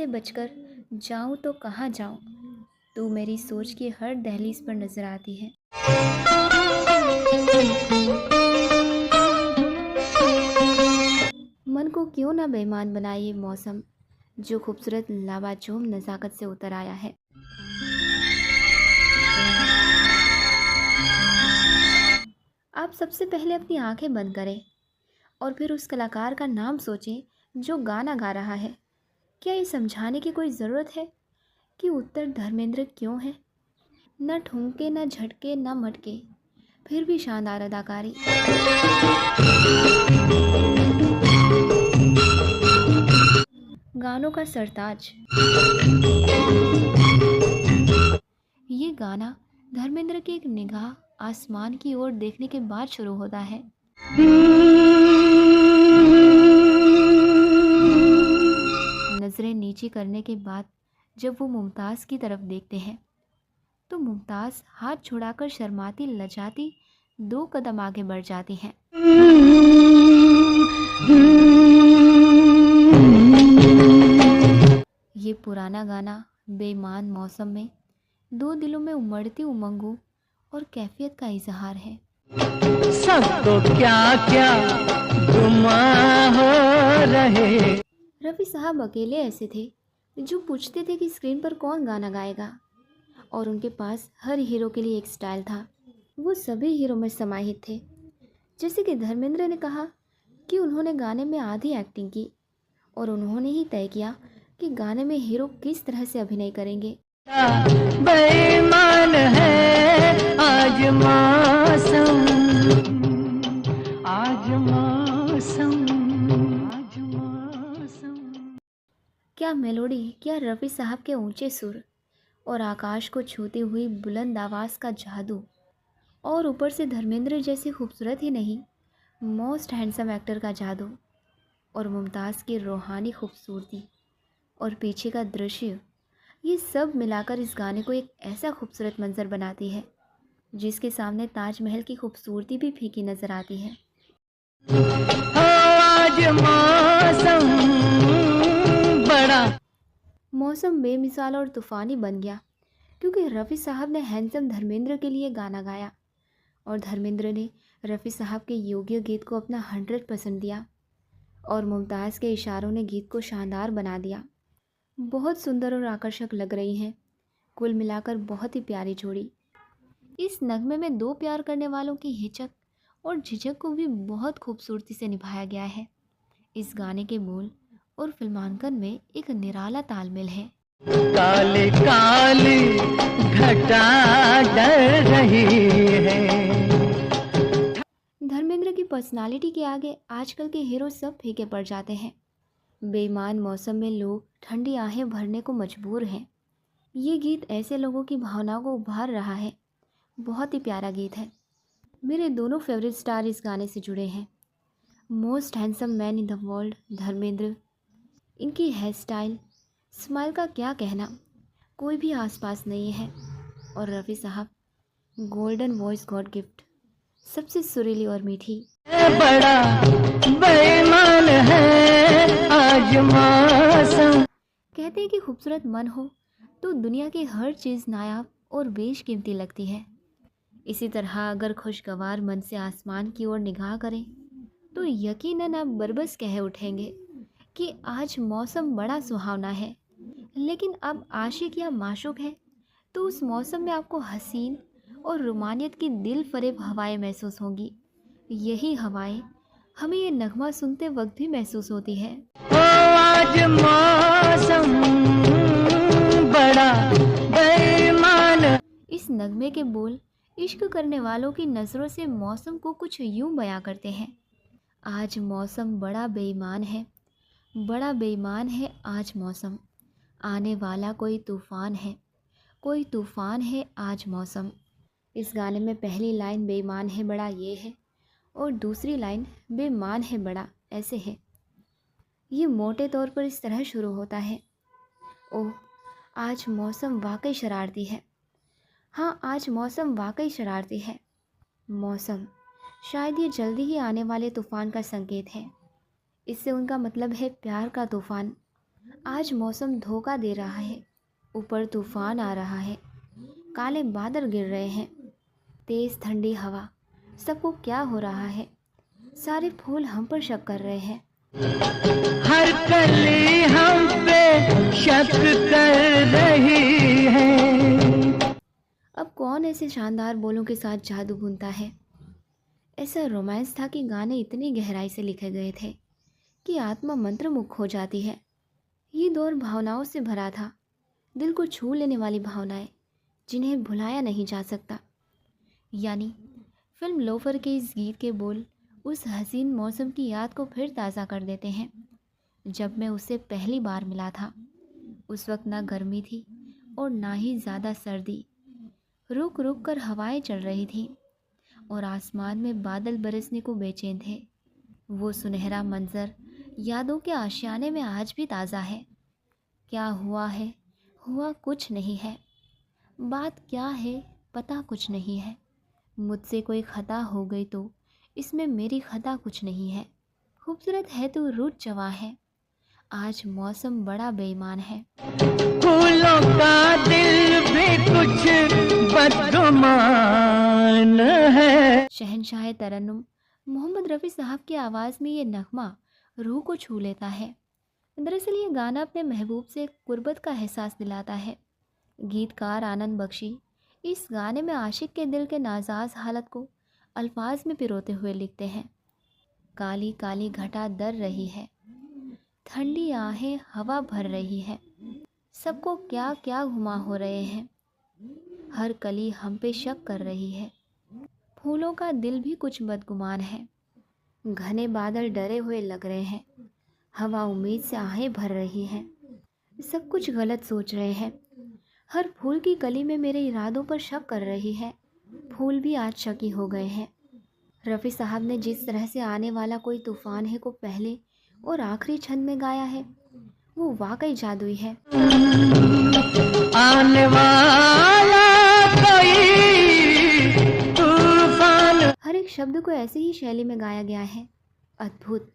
से बचकर जाऊं तो कहाँ जाऊं, तू मेरी सोच की हर दहलीज पर नजर आती है। मन को क्यों ना बेईमान बनाए ये मौसम, जो खूबसूरत लाबाजूब नज़ाकत से उतर आया है। आप सबसे पहले अपनी आंखें बंद करें और फिर उस कलाकार का नाम सोचें जो गाना गा रहा है। क्या ये समझाने की कोई ज़रूरत है कि उत्तर धर्मेंद्र क्यों है? न ठुमके, न झटके, न मटके, फिर भी शानदार अदाकारी। गानों का सरताज। ये गाना धर्मेंद्र की एक निगाह आसमान की ओर देखने के बाद शुरू होता है। नजरें नीची करने के बाद जब वो मुमताज़ की तरफ देखते हैं तो मुमताज़ हाथ छुड़ाकर शर्माती लजाती 2 कदम आगे बढ़ जाती हैं। ये पुराना गाना बेईमान मौसम में 2 दिलों में उमड़ती उमंगों और कैफियत का इजहार है। सबको क्या क्या गुमा हो रहे। रफ़ी साहब अकेले ऐसे थे जो पूछते थे कि स्क्रीन पर कौन गाना गाएगा, और उनके पास हर हीरो के लिए एक स्टाइल था। वो सभी हीरो में समाहित थे। जैसे कि धर्मेंद्र ने कहा कि उन्होंने गाने में आधी एक्टिंग की और उन्होंने ही तय किया कि गाने में हीरो किस तरह से अभिनय करेंगे। बेईमान है आज मौसम, आज मौसम, आज मौसम। क्या मेलोडी, क्या रफ़ी साहब के ऊंचे सुर और आकाश को छूती हुई बुलंद आवाज़ का जादू, और ऊपर से धर्मेंद्र जैसे खूबसूरत ही नहीं, मोस्ट हैंडसम एक्टर का जादू, और मुमताज़ की रूहानी खूबसूरती और पीछे का दृश्य, ये सब मिलाकर इस गाने को एक ऐसा खूबसूरत मंजर बनाती है जिसके सामने ताजमहल की खूबसूरती भी फीकी नज़र आती है। आज मौसम बड़ा मौसम बेमिसाल और तूफ़ानी बन गया क्योंकि रफ़ी साहब ने हैंडसम धर्मेंद्र के लिए गाना गाया और धर्मेंद्र ने रफ़ी साहब के योग्य गीत को अपना 100% दिया और मुमताज़ के इशारों ने गीत को शानदार बना दिया। बहुत सुंदर और आकर्षक लग रही हैं। कुल मिलाकर बहुत ही प्यारी जोड़ी। इस नगमे में 2 प्यार करने वालों की हिचक और झिझक को भी बहुत खूबसूरती से निभाया गया है। इस गाने के बोल और फिल्मांकन में एक निराला तालमेल है। काली काली घटा डर रही है। धर्मेंद्र की पर्सनालिटी के आगे आजकल के हीरो सब फीके पड़ जाते हैं। बेईमान मौसम में लोग ठंडी आहें भरने को मजबूर हैं। ये गीत ऐसे लोगों की भावनाओं को उभार रहा है। बहुत ही प्यारा गीत है। मेरे दोनों फेवरेट स्टार इस गाने से जुड़े हैं। Most handsome man in the world Dharmendra. इनकी हेयर स्टाइल, स्माइल का क्या कहना, कोई भी आसपास नहीं है। और रफ़ी साहब, गोल्डन वॉइस गॉड गिफ्ट, सबसे सुरीली और मीठी। बड़ा बेईमान है आज मौसम। कहते हैं कि खूबसूरत मन हो तो दुनिया की हर चीज़ नायाब और बेशकीमती लगती है। इसी तरह अगर खुशगवार मन से आसमान की ओर निगाह करें तो यकीनन आप बरबस कह उठेंगे कि आज मौसम बड़ा सुहावना है। लेकिन अब आशिक या माशूक है तो उस मौसम में आपको हसीन और रोमानियत की दिल फरेब हवाएं महसूस होंगी। यही हवाएं हमें ये नगमा सुनते वक्त भी महसूस होती है। आज मौसम बड़ा बेईमान। इस नगमे के बोल इश्क करने वालों की नज़रों से मौसम को कुछ यूं बयां करते हैं। आज मौसम बड़ा बेईमान है, बड़ा बेईमान है आज मौसम। आने वाला कोई तूफ़ान है, कोई तूफ़ान है आज मौसम। इस गाने में पहली लाइन बेईमान है बड़ा ये है और दूसरी लाइन बेईमान है बड़ा ऐसे है। ये मोटे तौर पर इस तरह शुरू होता है। ओह, आज मौसम वाकई शरारती है। हाँ, आज मौसम वाकई शरारती है। मौसम शायद ये जल्दी ही आने वाले तूफ़ान का संकेत है। इससे उनका मतलब है प्यार का तूफ़ान। आज मौसम धोखा दे रहा है, ऊपर तूफान आ रहा है, काले बादल गिर रहे हैं, तेज़ ठंडी हवा, सबको क्या हो रहा है? सारे फूल हम पर शक कर रहे हैं। हर कली हम पे शक कर रही है। अब कौन ऐसे शानदार बोलों के साथ जादू बुनता है? ऐसा रोमांस था कि गाने इतनी गहराई से लिखे गए थे कि आत्मा मंत्रमुग्ध हो जाती है। ये दौर भावनाओं से भरा था, दिल को छू लेने वाली भावनाएं जिन्हें भुलाया नहीं जा सकता। यानी फिल्म लोफर के इस गीत के बोल उस हसीन मौसम की याद को फिर ताज़ा कर देते हैं जब मैं उससे पहली बार मिला था। उस वक्त ना गर्मी थी और ना ही ज़्यादा सर्दी। रुक रुक कर हवाएं चल रही थी और आसमान में बादल बरसने को बेचैन थे। वो सुनहरा मंजर यादों के आशियाने में आज भी ताज़ा है। क्या हुआ है? हुआ कुछ नहीं है। बात क्या है? पता कुछ नहीं है। मुझसे कोई खता हो गई तो इसमें मेरी खता कुछ नहीं है। खूबसूरत है तो रुत जवा है, आज मौसम बड़ा बेईमान है। फूलों का दिल भी कुछ बदगुमान है। शहंशाह तरन्नुम मोहम्मद रफ़ी साहब की आवाज़ में ये नगमा रूह को छू लेता है। दरअसल ये गाना अपने महबूब से गुर्बत का एहसास दिलाता है। गीतकार आनंद बख्शी इस गाने में आशिक के दिल के नाजाज हालत को अल्फाज में पिरोते हुए लिखते हैं। काली काली घटा दर रही है, ठंडी आहें हवा भर रही है, सबको क्या क्या घुमा हो रहे हैं, हर कली हम पे शक कर रही है, फूलों का दिल भी कुछ बदगुमान है, घने बादल डरे हुए लग रहे हैं, हवा उम्मीद से आहें भर रही है, सब कुछ गलत सोच रहे हैं, हर फूल की कली में मेरे इरादों पर शक कर रही है, फूल भी आज शकी हो गए हैं। रफ़ी साहब ने जिस तरह से आने वाला कोई तूफ़ान है को पहले और आखिरी छंद में गाया है वो वाकई जादुई है। आने वाला कोई तूफान। हर एक शब्द को ऐसे ही शैली में गाया गया है। अद्भुत।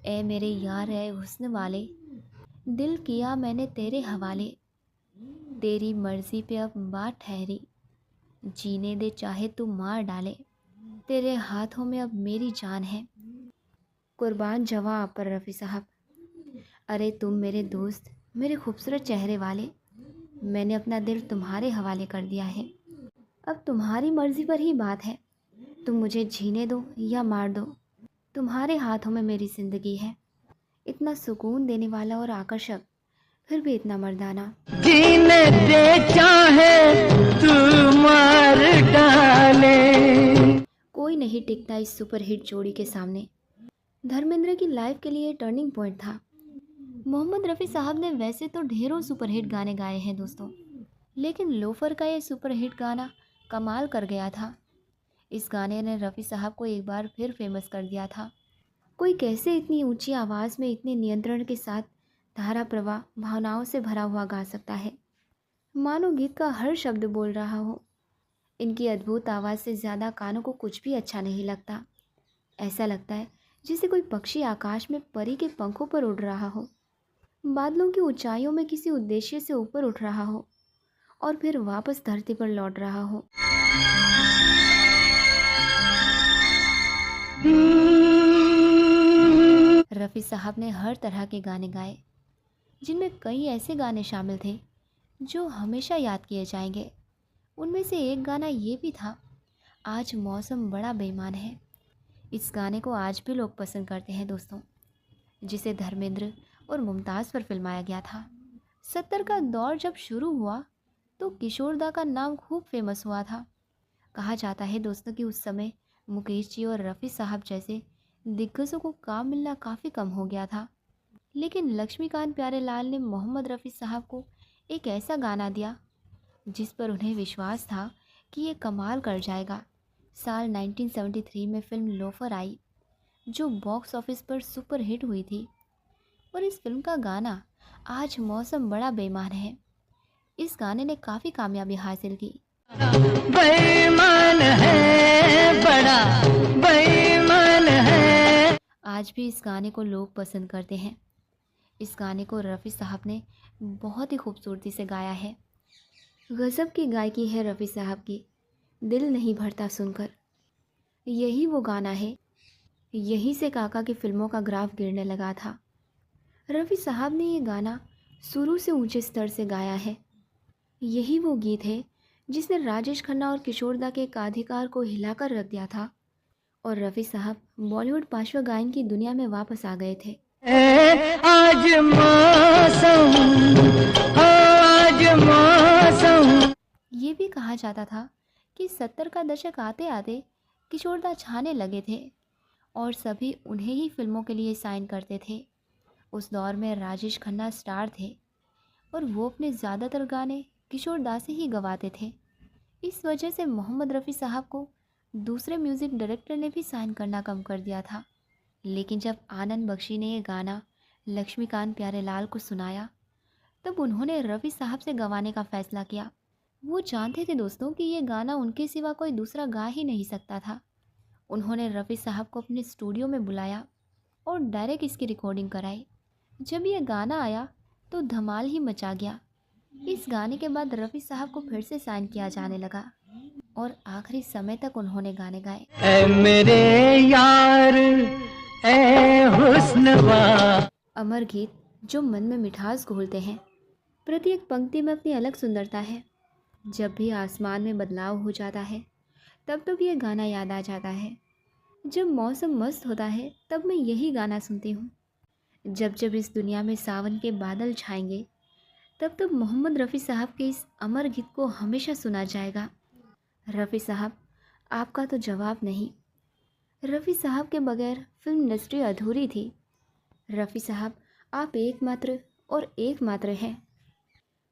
ए मेरे यार ए हुस्न वाले, दिल किया मैंने तेरे हवाले, तेरी मर्ज़ी पे अब बात ठहरी, जीने दे चाहे तू मार डाले, तेरे हाथों में अब मेरी जान है। कुर्बान जवां आप पर रफ़ी साहब। अरे तुम मेरे दोस्त, मेरे खूबसूरत चेहरे वाले, मैंने अपना दिल तुम्हारे हवाले कर दिया है। अब तुम्हारी मर्ज़ी पर ही बात है, तुम मुझे जीने दो या मार दो, तुम्हारे हाथों में मेरी ज़िंदगी है। इतना सुकून देने वाला और आकर्षक, फिर भी इतना मर्दाना। जीने दे चाहे तू मार डाले। कोई नहीं टिकता इस सुपरहिट जोड़ी के सामने। धर्मेंद्र की लाइफ के लिए टर्निंग पॉइंट था। मोहम्मद रफ़ी साहब ने वैसे तो ढेरों सुपरहिट गाने गाए हैं दोस्तों, लेकिन लोफर का ये सुपरहिट गाना कमाल कर गया था। इस गाने ने रफ़ी साहब को एक बार फिर फेमस कर दिया था। कोई कैसे इतनी ऊंची आवाज़ में इतने नियंत्रण के साथ धारा प्रवाह भावनाओं से भरा हुआ गा सकता है, मानो गीत का हर शब्द बोल रहा हो। इनकी अद्भुत आवाज़ से ज़्यादा कानों को कुछ भी अच्छा नहीं लगता। ऐसा लगता है जैसे कोई पक्षी आकाश में परी के पंखों पर उड़ रहा हो, बादलों की ऊंचाइयों में किसी उद्देश्य से ऊपर उठ रहा हो और फिर वापस धरती पर लौट रहा हो। रफ़ी साहब ने हर तरह के गाने गाए, जिनमें कई ऐसे गाने शामिल थे जो हमेशा याद किए जाएंगे। उनमें से एक गाना ये भी था, आज मौसम बड़ा बेईमान है। इस गाने को आज भी लोग पसंद करते हैं दोस्तों, जिसे धर्मेंद्र और मुमताज़ पर फिल्माया गया था। 70 का दौर जब शुरू हुआ तो किशोर दा का नाम खूब फेमस हुआ था। कहा जाता है दोस्तों कि उस समय मुकेश जी और रफ़ी साहब जैसे दिग्गजों को काम मिलना काफ़ी कम हो गया था, लेकिन लक्ष्मीकांत प्यारेलाल ने मोहम्मद रफ़ी साहब को एक ऐसा गाना दिया जिस पर उन्हें विश्वास था कि ये कमाल कर जाएगा। साल 1973 में फिल्म लोफर आई, जो बॉक्स ऑफिस पर सुपर हिट हुई थी, और इस फिल्म का गाना आज मौसम बड़ा बेईमान है, इस गाने ने काफ़ी कामयाबी हासिल की। बेईमान है, बड़ा बेईमान है। आज भी इस गाने को लोग पसंद करते हैं। इस गाने को रफ़ी साहब ने बहुत ही खूबसूरती से गाया है। गज़ब की गायकी है रफ़ी साहब की, दिल नहीं भरता सुनकर। यही वो गाना है, यहीं से काका की फ़िल्मों का ग्राफ गिरने लगा था। रफ़ी साहब ने ये गाना शुरू से ऊंचे स्तर से गाया है। यही वो गीत है जिसने राजेश खन्ना और किशोर दा के एकाधिकार को हिलाकर रख दिया था और रफ़ी साहब बॉलीवुड पार्श्व गायन की दुनिया में वापस आ गए थे। आज मौसम, आज मौसम। ये भी कहा जाता था कि 70 का दशक आते आते किशोर दा छाने लगे थे और सभी उन्हें ही फिल्मों के लिए साइन करते थे। उस दौर में राजेश खन्ना स्टार थे और वो अपने ज़्यादातर गाने किशोर दा से ही गवाते थे। इस वजह से मोहम्मद रफ़ी साहब को दूसरे म्यूज़िक डायरेक्टर ने भी साइन करना कम कर दिया था। लेकिन जब आनंद बख्शी ने ये गाना लक्ष्मीकांत प्यारेलाल को सुनाया, तब उन्होंने रफ़ी साहब से गवाने का फ़ैसला किया। वो जानते थे दोस्तों कि ये गाना उनके सिवा कोई दूसरा गा ही नहीं सकता था। उन्होंने रफ़ी साहब को अपने स्टूडियो में बुलाया और डायरेक्ट इसकी रिकॉर्डिंग कराई। जब ये गाना आया तो धमाल ही मचा गया। इस गाने के बाद रफ़ी साहब को फिर से साइन किया जाने लगा और आखिरी समय तक उन्होंने गाने गाए। ऐ मेरे यार, ऐ हुस्नवा। अमर गीत जो मन में मिठास घोलते हैं। प्रत्येक पंक्ति में अपनी अलग सुंदरता है। जब भी आसमान में बदलाव हो जाता है तब ये गाना याद आ जाता है। जब मौसम मस्त होता है तब मैं यही गाना सुनती हूँ। जब जब इस दुनिया में सावन के बादल छाएंगे तब मोहम्मद रफ़ी साहब के इस अमर गीत को हमेशा सुना जाएगा। रफ़ी साहब, आपका तो जवाब नहीं। रफ़ी साहब के बगैर फिल्म इंडस्ट्री अधूरी थी। रफ़ी साहब, आप एकमात्र और एकमात्र हैं।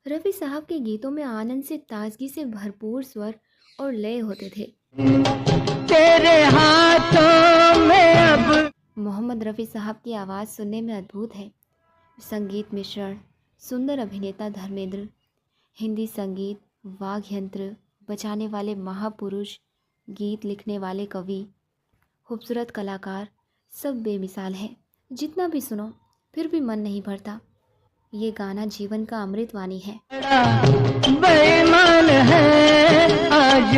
रफ़ी साहब के गीतों में आनंद से ताजगी से भरपूर स्वर और लय होते थे। तेरे हाथों में अब। मोहम्मद रफ़ी साहब की आवाज़ सुनने में अद्भुत है। संगीत मिश्रण, सुंदर अभिनेता धर्मेंद्र, हिंदी संगीत, वाद्य यंत्र बजाने वाले महापुरुष, गीत लिखने वाले कवि, खूबसूरत कलाकार, सब बेमिसाल है। जितना भी सुनो फिर भी मन नहीं भरता। ये गाना जीवन का अमृतवाणी है। बेईमान है आज